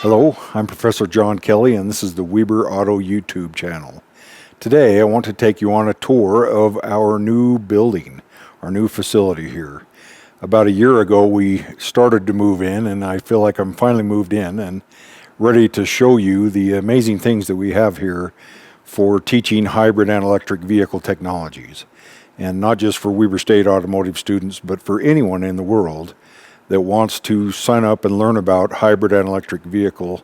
Hello, I'm Professor John Kelly, and this is the Weber Auto YouTube channel. Today I want to take you on a tour of our new building, our new facility here. About a year ago we started to move in, and I feel like I'm finally moved in and ready to show you the amazing things that we have here for teaching hybrid and electric vehicle technologies. And not just for Weber State Automotive students, but for anyone in the world that wants to sign up and learn about hybrid and electric vehicle,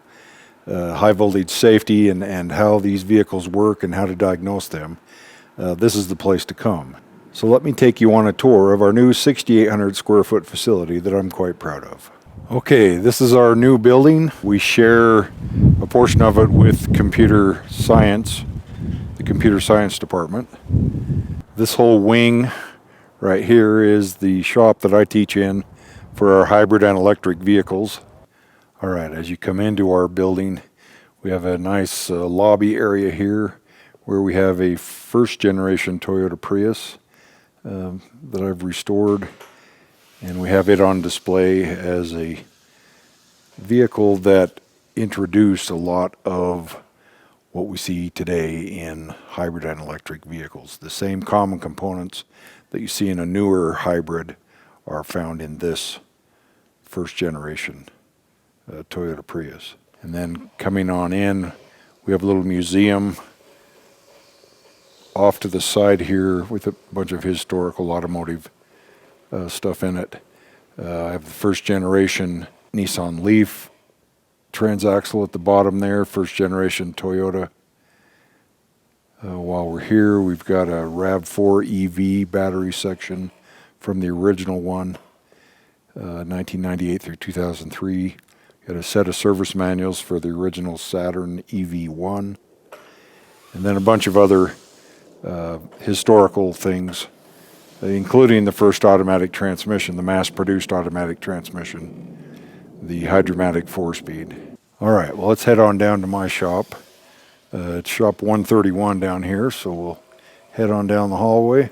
high voltage safety, and how these vehicles work and how to diagnose them. This is the place to come. So let me take you on a tour of our new 6,800 square foot facility that I'm quite proud of. Okay, this is our new building. We share a portion of it with computer science, the computer science department. This whole wing right here is the shop that I teach in for our hybrid and electric vehicles. All right, as you come into our building, we have a nice lobby area here where we have a first generation Toyota Prius that I've restored, and we have it on display as a vehicle that introduced a lot of what we see today in hybrid and electric vehicles. The same common components that you see in a newer hybrid are found in this first generation Toyota Prius. And then coming on in, we have a little museum off to the side here with a bunch of historical automotive stuff in it. I have the first generation Nissan LEAF transaxle at the bottom there, first generation Toyota. While we're here, we've got a RAV4 EV battery section from the original one, 1998 through 2003. Got a set of service manuals for the original Saturn EV1, and then a bunch of other historical things, including the first automatic transmission, the mass-produced automatic transmission, the hydromatic 4-speed. All right, well, let's head on down to my shop. It's shop 131 down here, so we'll head on down the hallway.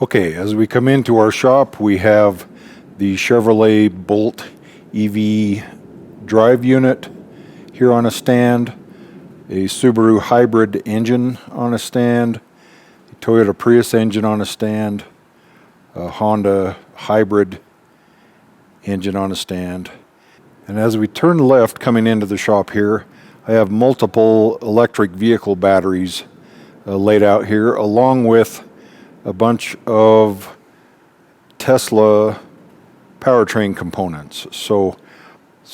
Okay, as we come into our shop, we have the Chevrolet Bolt EV drive unit here on a stand, a Subaru hybrid engine on a stand, a Toyota Prius engine on a stand, a Honda hybrid engine on a stand. And as we turn left coming into the shop here, I have multiple electric vehicle batteries laid out here, along with a bunch of Tesla powertrain components. So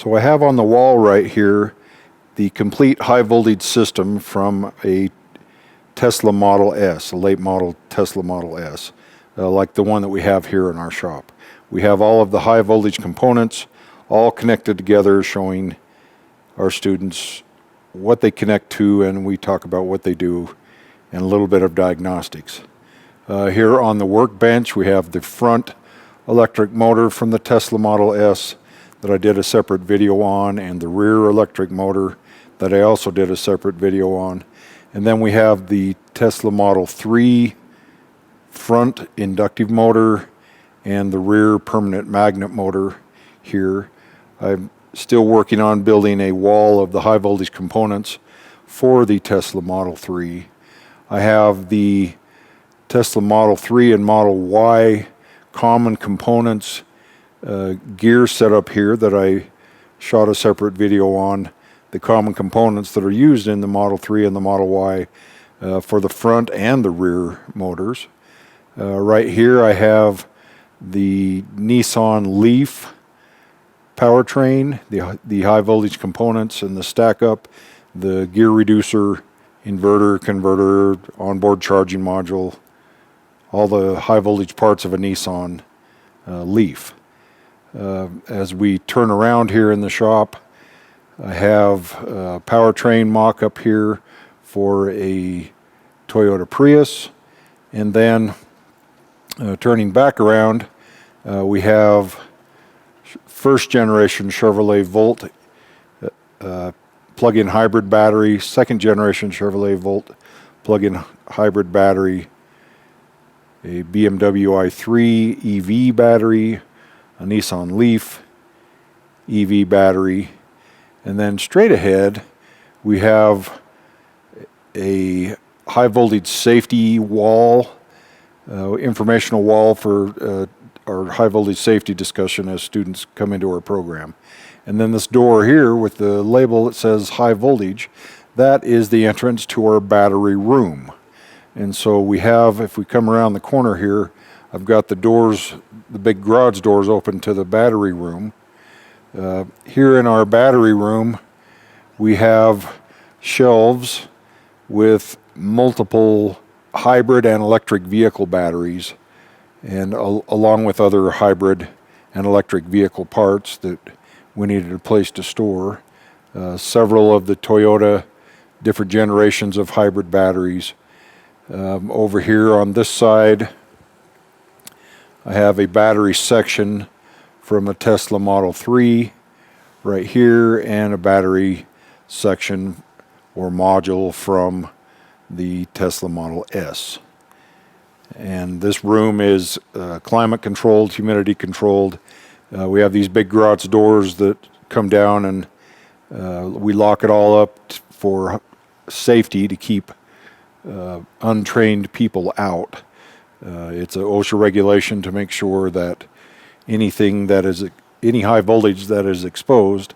I have on the wall right here the complete high voltage system from a Tesla Model S, a late model Tesla Model S, like the one that we have here in our shop. We have all of the high voltage components all connected together, showing our students what they connect to, and we talk about what they do and a little bit of diagnostics. Here on the workbench, we have the front electric motor from the Tesla Model S that I did a separate video on, and the rear electric motor that I also did a separate video on. And then we have the Tesla Model 3 front inductive motor and the rear permanent magnet motor here. I'm still working on building a wall of the high voltage components for the Tesla Model 3. I have the Tesla Model 3 and Model Y common components gear set up here that I shot a separate video on, the common components that are used in the Model 3 and the Model Y for the front and the rear motors. Right here I have the Nissan LEAF powertrain, the high voltage components and the stack up, the gear reducer, inverter, converter, onboard charging module, all the high voltage parts of a Nissan LEAF. As we turn around here in the shop, I have a powertrain mock-up here for a Toyota Prius, and then turning back around, we have first generation Chevrolet Volt plug-in hybrid battery, second generation Chevrolet Volt plug-in hybrid battery, a BMW i3 EV battery, a Nissan LEAF EV battery, and then straight ahead we have a high voltage safety wall, informational wall for our high voltage safety discussion as students come into our program. And then this door here with the label that says high voltage, that is the entrance to our battery room. And so we have, if we come around the corner here, I've got the doors, the big garage doors open to the battery room. Here in our battery room, we have shelves with multiple hybrid and electric vehicle batteries, and along with other hybrid and electric vehicle parts that we needed a place to store. Several of the Toyota different generations of hybrid batteries. Over here on this side, I have a battery section from a Tesla Model 3 right here, and a battery section or module from the Tesla Model S. And this room is climate controlled, humidity controlled. We have these big garage doors that come down, and we lock it all up for safety to keep untrained people out. It's an OSHA regulation to make sure that anything that is any high voltage that is exposed,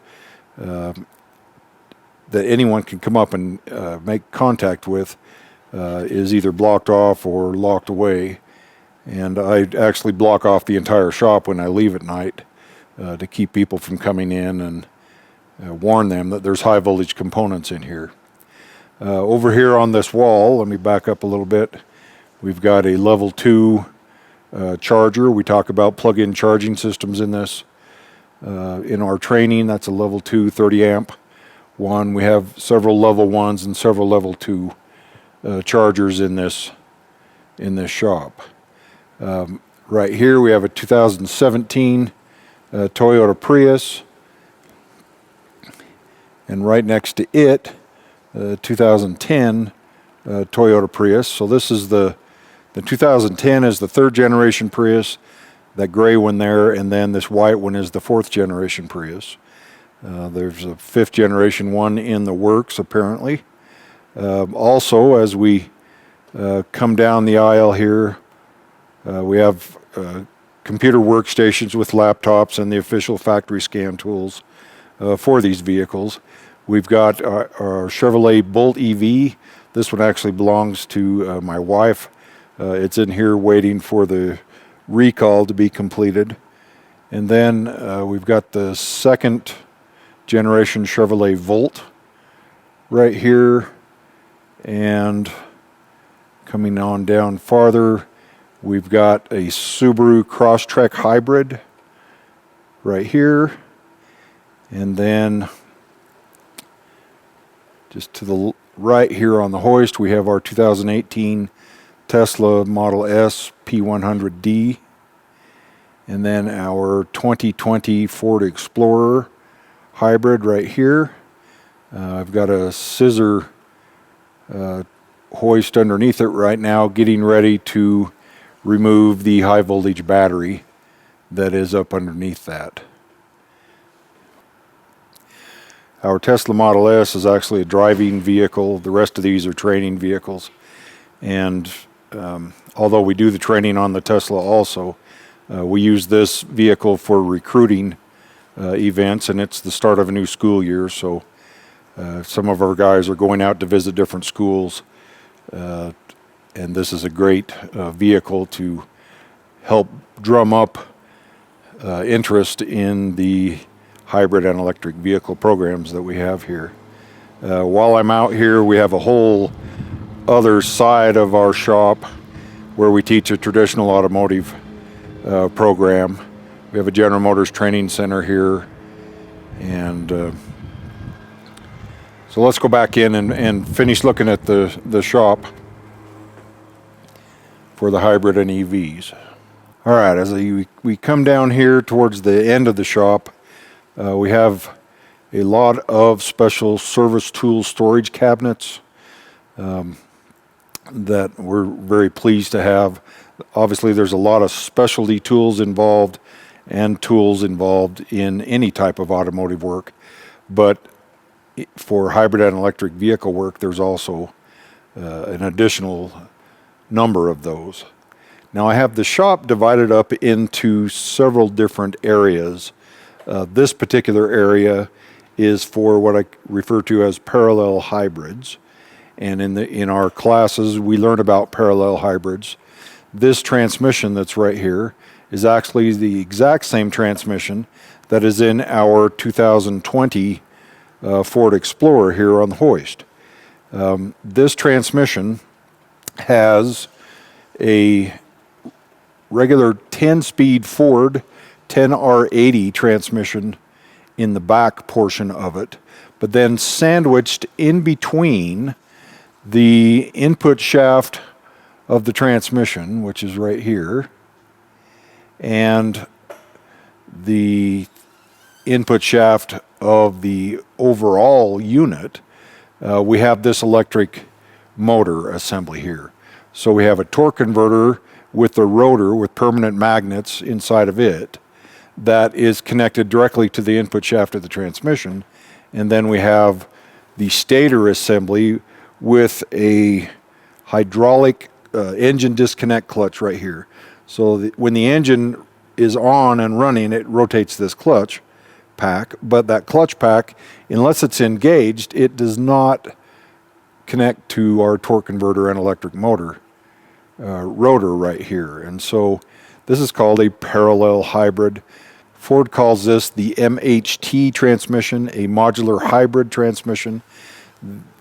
that anyone can come up and make contact with, is either blocked off or locked away. And I actually block off the entire shop when I leave at night to keep people from coming in, and warn them that there's high voltage components in here. Over here on this wall, let me back up a little bit, we've got a level 2 charger. We talk about plug-in charging systems in this. In our training, that's a level 2 30 amp one. We have several level 1s and several level 2 chargers in this shop. Right here we have a 2017 Toyota Prius, and right next to it 2010 Toyota Prius. So this is the 2010 is the 3rd generation Prius, that gray one there, and then this white one is the 4th generation Prius. There's a 5th generation one in the works apparently. Also, as we come down the aisle here, we have computer workstations with laptops and the official factory scan tools for these vehicles. We've got our Chevrolet Bolt EV. This one actually belongs to my wife. It's in here waiting for the recall to be completed. And then we've got the 2nd generation Chevrolet Volt right here. And coming on down farther, we've got a Subaru Crosstrek Hybrid right here. And then just to the right here on the hoist, we have our 2018 Tesla Model S P100D, and then our 2020 Ford Explorer Hybrid right here. I've got a scissor hoist underneath it right now, getting ready to remove the high voltage battery that is up underneath that. Our Tesla Model S is actually a driving vehicle. The rest of these are training vehicles. And although we do the training on the Tesla also, we use this vehicle for recruiting events, and it's the start of a new school year, so some of our guys are going out to visit different schools, and this is a great vehicle to help drum up interest in the hybrid and electric vehicle programs that we have here. While I'm out here, we have a whole other side of our shop where we teach a traditional automotive program. We have a General Motors training center here, and so let's go back in and finish looking at the shop for the hybrid and EVs. All right, as we come down here towards the end of the shop, we have a lot of special service tool storage cabinets. that we're very pleased to have. Obviously, there's a lot of specialty tools involved and tools involved in any type of automotive work, but for hybrid and electric vehicle work, there's also an additional number of those. Now, I have the shop divided up into several different areas. This particular area is for what I refer to as parallel hybrids. And in our classes, we learn about parallel hybrids. This transmission that's right here is actually the exact same transmission that is in our 2020 Ford Explorer here on the hoist. This transmission has a regular 10-speed Ford 10R80 transmission in the back portion of it, but then sandwiched in between the input shaft of the transmission, which is right here, and the input shaft of the overall unit, we have this electric motor assembly here. So we have a torque converter with a rotor with permanent magnets inside of it that is connected directly to the input shaft of the transmission. And then we have the stator assembly with a hydraulic engine disconnect clutch right here. So when the engine is on and running, it rotates this clutch pack, but that clutch pack, unless it's engaged, it does not connect to our torque converter and electric motor rotor right here. And so this is called a parallel hybrid. Ford calls this the MHT transmission, a modular hybrid transmission,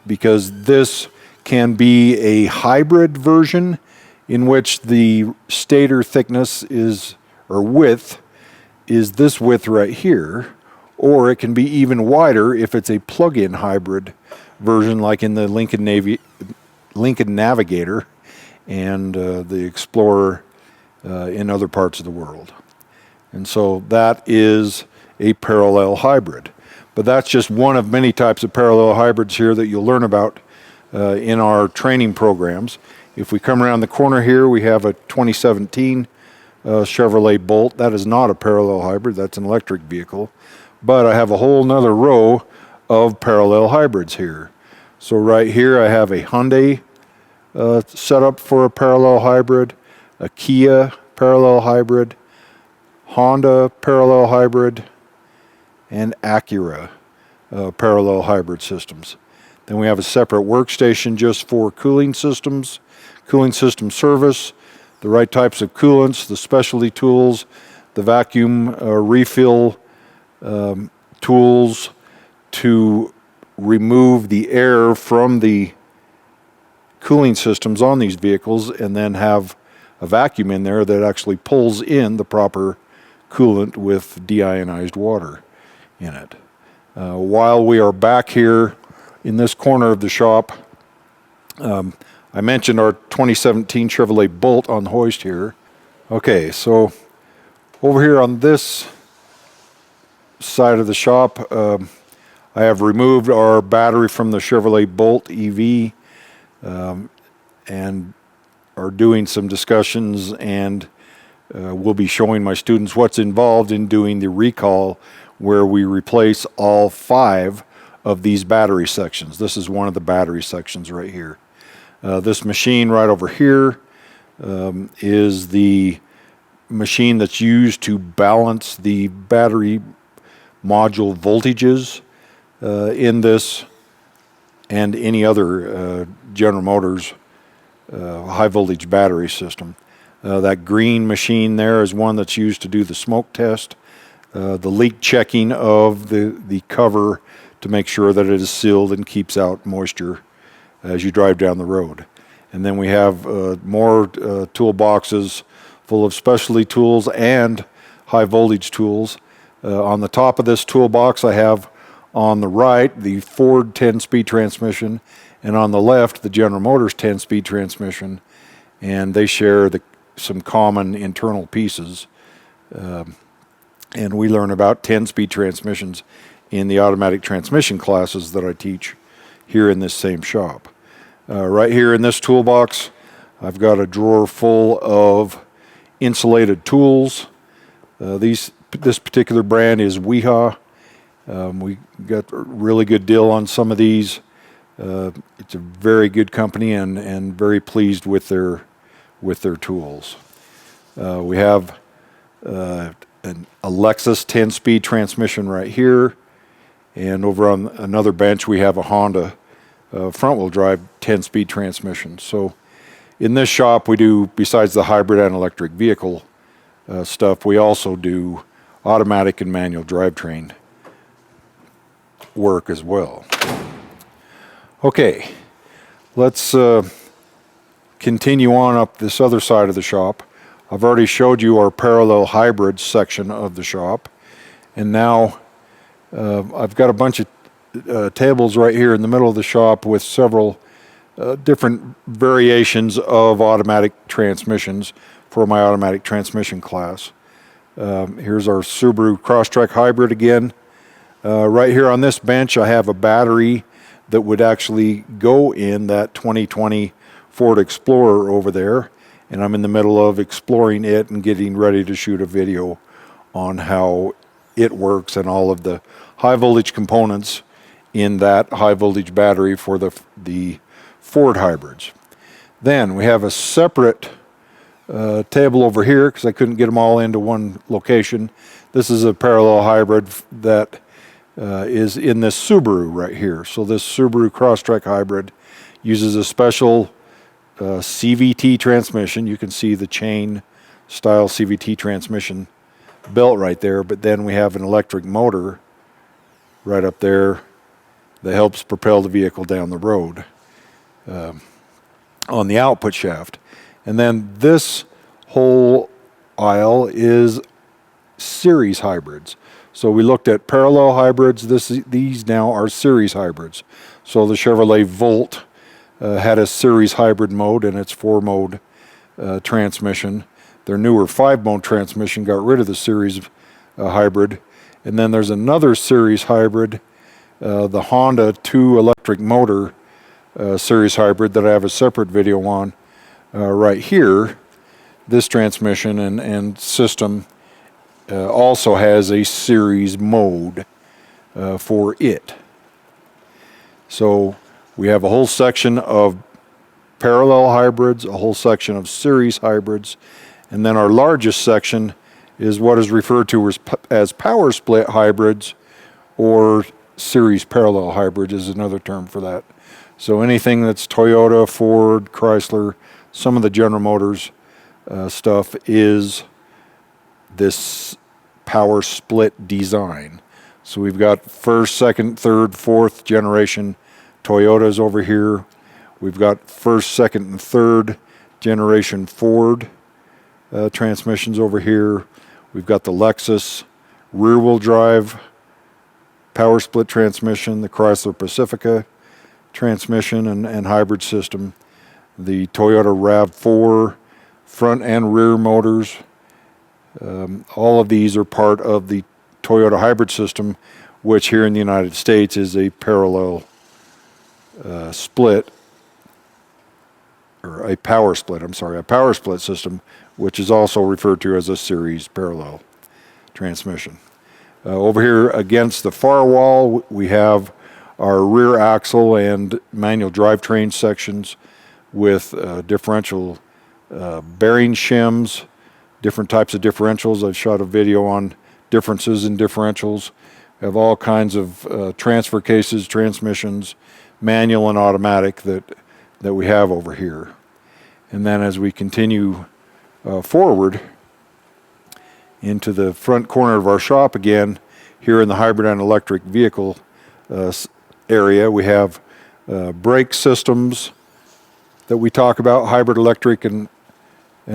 because this can be a hybrid version in which the stator thickness is, or width, is this width right here, or it can be even wider if it's a plug-in hybrid version like in the Lincoln Navigator and the Explorer in other parts of the world. And so that is a parallel hybrid. But that's just one of many types of parallel hybrids here that you'll learn about in our training programs. If we come around the corner here, we have a 2017 Chevrolet Bolt. That is not a parallel hybrid, that's an electric vehicle. But I have a whole nother row of parallel hybrids here. So right here I have a Hyundai set up for a parallel hybrid, a Kia parallel hybrid, Honda parallel hybrid, and Acura parallel hybrid systems. Then we have a separate workstation just for cooling system service, the right types of coolants, the specialty tools, the vacuum refill tools to remove the air from the cooling systems on these vehicles, and then have a vacuum in there that actually pulls in the proper coolant with deionized water in it. While we are back here in this corner of the shop, I mentioned our 2017 Chevrolet Bolt on the hoist here. Okay, so over here on this side of the shop, I have removed our battery from the Chevrolet Bolt EV and are doing some discussions, and we'll be showing my students what's involved in doing the recall where we replace all 5 of these battery sections. This is one of the battery sections right here. This machine right over here is the machine that's used to balance the battery module voltages in this and any other General Motors high voltage battery system. That green machine there is one that's used to do the smoke test, the leak checking of the cover to make sure that it is sealed and keeps out moisture as you drive down the road. And then we have more toolboxes full of specialty tools and high voltage tools. On the top of this toolbox I have on the right the Ford 10-speed transmission, and on the left the General Motors 10-speed transmission, and they share some common internal pieces. And we learn about 10-speed transmissions in the automatic transmission classes that I teach here in this same shop. Right here in this toolbox, I've got a drawer full of insulated tools. This particular brand is Wiha. We got a really good deal on some of these. It's a very good company and very pleased with their tools. We have a Lexus 10-speed transmission right here, and over on another bench we have a Honda front-wheel drive 10-speed transmission. So in this shop we do, besides the hybrid and electric vehicle stuff, we also do automatic and manual drivetrain work as well. Okay, let's continue on up this other side of the shop. I've already showed you our parallel hybrid section of the shop, and now I've got a bunch of tables right here in the middle of the shop with several different variations of automatic transmissions for my automatic transmission class. Here's our Subaru Crosstrek Hybrid again. Right here on this bench I have a battery that would actually go in that 2020 Ford Explorer over there, and I'm in the middle of exploring it and getting ready to shoot a video on how it works and all of the high voltage components in that high voltage battery for the Ford hybrids. Then we have a separate table over here because I couldn't get them all into one location. This is a parallel hybrid that is in this Subaru right here. So this Subaru Crosstrek Hybrid uses a special CVT transmission. You can see the chain style CVT transmission belt right there, but then we have an electric motor right up there that helps propel the vehicle down the road on the output shaft. And then this whole aisle is series hybrids. So we looked at parallel hybrids. These now are series hybrids. So the Chevrolet Volt had a series hybrid mode in its 4-mode transmission. Their newer 5-mode transmission got rid of the series hybrid. And then there's another series hybrid, the Honda 2 electric motor series hybrid that I have a separate video on right here. This transmission and system also has a series mode for it. So we have a whole section of parallel hybrids, a whole section of series hybrids, and then our largest section is what is referred to as power split hybrids, or series parallel hybrids is another term for that. So anything that's Toyota, Ford, Chrysler, some of the General Motors stuff is this power split design. So we've got first, second, third, fourth generation Toyotas over here. We've got first, second, and third generation Ford transmissions over here. We've got the Lexus rear-wheel drive power split transmission, the Chrysler Pacifica transmission and hybrid system, the Toyota RAV4 front and rear motors. All of these are part of the Toyota hybrid system, which here in the United States is a parallel split, or a power split, a power split system, which is also referred to as a series parallel transmission. Over here against the far wall, we have our rear axle and manual drivetrain sections with differential bearing shims, different types of differentials. I've shot a video on differences in differentials. We have all kinds of transfer cases, transmissions, manual and automatic that we have over here. And then as we continue forward into the front corner of our shop again, here in the hybrid and electric vehicle area, we have brake systems that we talk about, hybrid, electric, and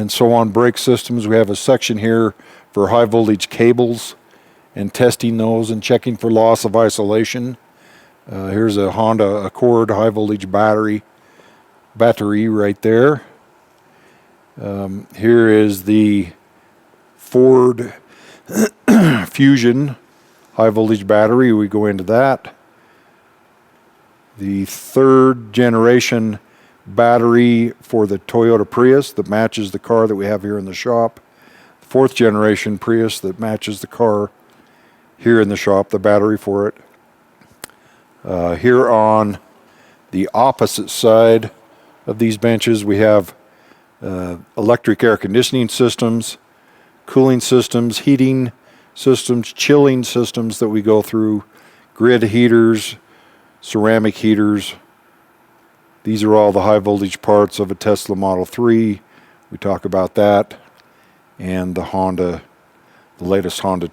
so on. Brake systems, we have a section here for high voltage cables and testing those and checking for loss of isolation. Here's a Honda Accord high voltage battery right there. Here is the Ford Fusion high voltage battery. We go into that. The third generation battery for the Toyota Prius that matches the car that we have here in the shop. 4th generation Prius that matches the car here in the shop, the battery for it. Here on the opposite side of these benches, we have electric air conditioning systems, cooling systems, heating systems, chilling systems that we go through, grid heaters, ceramic heaters. These are all the high voltage parts of a Tesla Model 3. We talk about that. And the latest Honda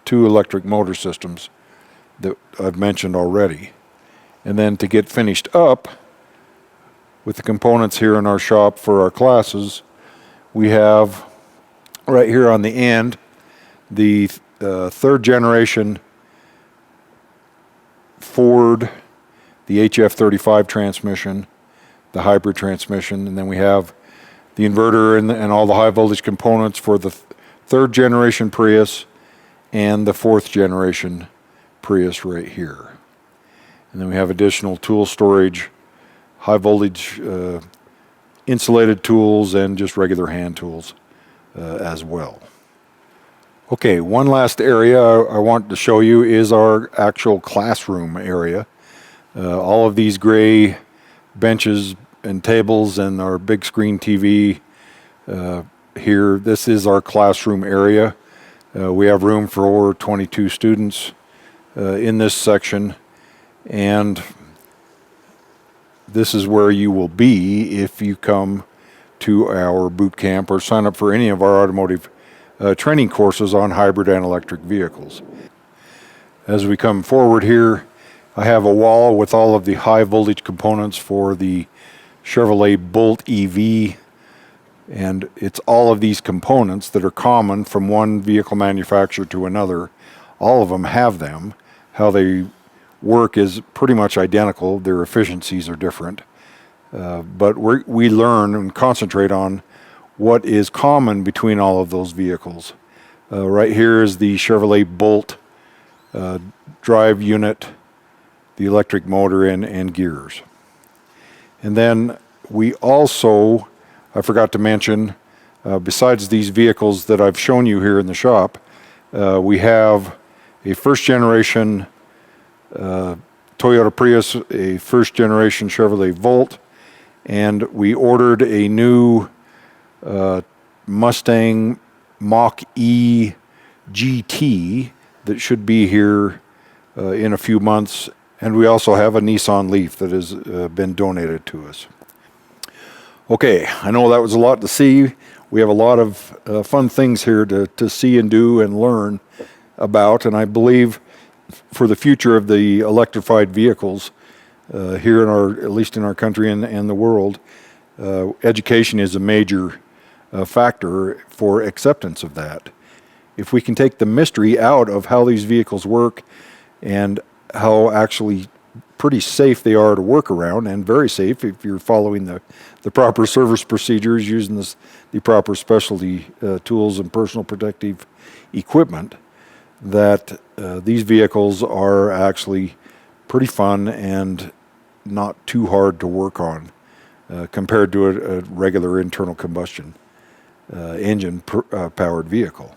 2 electric motor systems that I've mentioned already. And then to get finished up with the components here in our shop for our classes, we have right here on the end the 3rd generation Ford, the HF35 transmission, the hybrid transmission, and then we have the inverter and all the high voltage components for the 3rd generation Prius and the 4th generation Prius right here. And then we have additional tool storage, high voltage insulated tools, and just regular hand tools as well. Okay, one last area I want to show you is our actual classroom area. All of these gray benches and tables and our big screen TV here, this is our classroom area. We have room for over 22 students in this section, and this is where you will be if you come to our boot camp or sign up for any of our automotive training courses on hybrid and electric vehicles. As we come forward here, I have a wall with all of the high voltage components for the Chevrolet Bolt EV, and it's all of these components that are common from one vehicle manufacturer to another. All of them have them. How they work is pretty much identical. Their efficiencies are different. But we learn and concentrate on what is common between all of those vehicles. Right here is the Chevrolet Bolt drive unit, the electric motor and gears. And then we also, I forgot to mention, besides these vehicles that I've shown you here in the shop, we have a 1st generation Toyota Prius, a 1st generation Chevrolet Volt, and we ordered a new Mustang Mach-E GT that should be here in a few months. And we also have a Nissan LEAF that has been donated to us. Okay, I know that was a lot to see. We have a lot of fun things here to see and do and learn about, and I believe for the future of the electrified vehicles here in at least in our country and the world, education is a major factor for acceptance of that. If we can take the mystery out of how these vehicles work and how actually pretty safe they are to work around, and very safe if you're following the proper service procedures, using the proper specialty tools and personal protective equipment, that these vehicles are actually pretty fun and not too hard to work on compared to a regular internal combustion engine powered vehicle.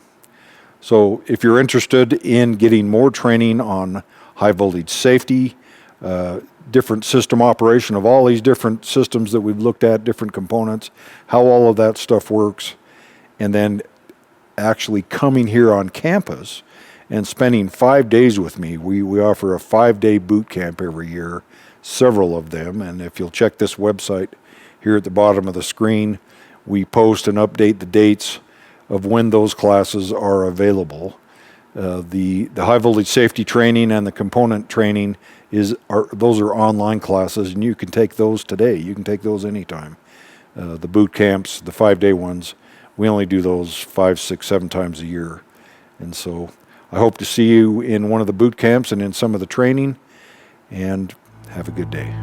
So if you're interested in getting more training on high voltage safety, different system operation of all these different systems that we've looked at, different components, how all of that stuff works, and then actually coming here on campus and spending 5 days with me. We offer a 5-day boot camp every year, several of them, and if you'll check this website here at the bottom of the screen, we post and update the dates of when those classes are available. The high voltage safety training and the component training those are online classes, and you can take those today. You can take those anytime. The boot camps, the 5-day ones, we only do those 5, 6, 7 times a year. And so I hope to see you in one of the boot camps and in some of the training, and have a good day.